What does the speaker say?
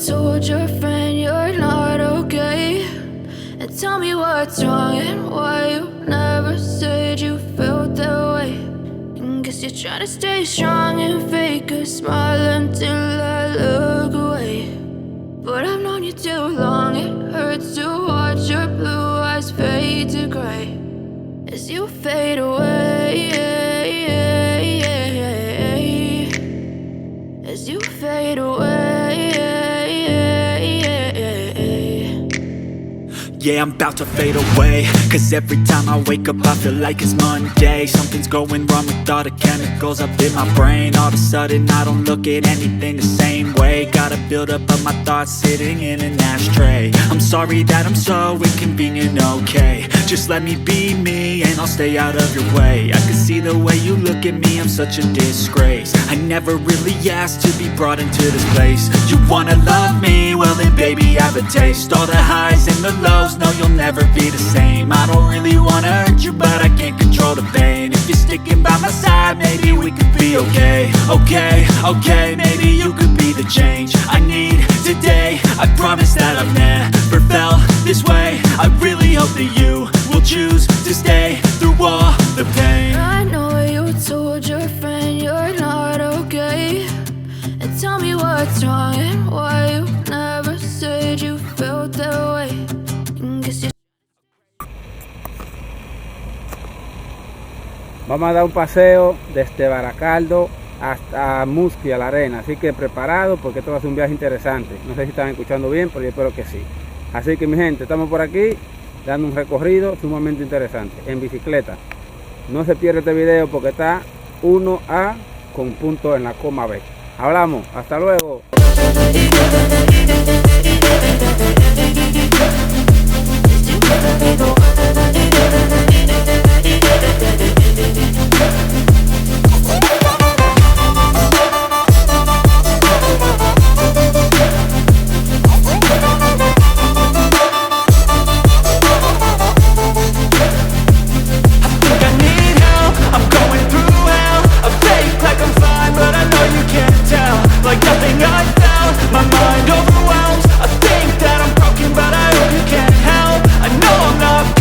told your friend you're not okay, and tell me what's wrong and why you never said you felt that way. And guess you're trying to stay strong and fake a smile until I look away. But I've known you too long, it hurts to watch your blue eyes fade to gray as you fade away, as you fade away. Yeah, I'm about to fade away, cause every time I wake up I feel like it's Monday. Something's going wrong with all the chemicals up in my brain. All of a sudden I don't look at anything the same way. Gotta build up of my thoughts sitting in an ashtray. I'm sorry that I'm so inconvenient, okay. Just let me be me and I'll stay out of your way. I can see the way you look at me, I'm such a disgrace. I never really asked to be brought into this place. You wanna love me? Well then baby have a taste. All the highs and the lows, no you'll never be the same. I don't really wanna hurt you but I can't control the pain. If you're sticking by my side maybe we could be okay. Okay, maybe you could be the change I need today. I promise that I've never felt this way. I really hope that you will choose to stay through all the pain. I know you told your friend you're not okay, and tell me what's wrong and why you never said you felt that way. And guess you... Vamos a dar un paseo desde Barakaldo hasta Muskiz, a la arena, así que preparado porque esto va a ser un viaje interesante. No sé si están escuchando bien, pero yo espero que sí. Así que mi gente, estamos por aquí dando un recorrido sumamente interesante en bicicleta. No se pierda este video porque está 1A con punto en la coma B. Hablamos, hasta luego. Like nothing I felt, my mind overwhelmed. I think that I'm broken, but I hope you can't help. I know I'm not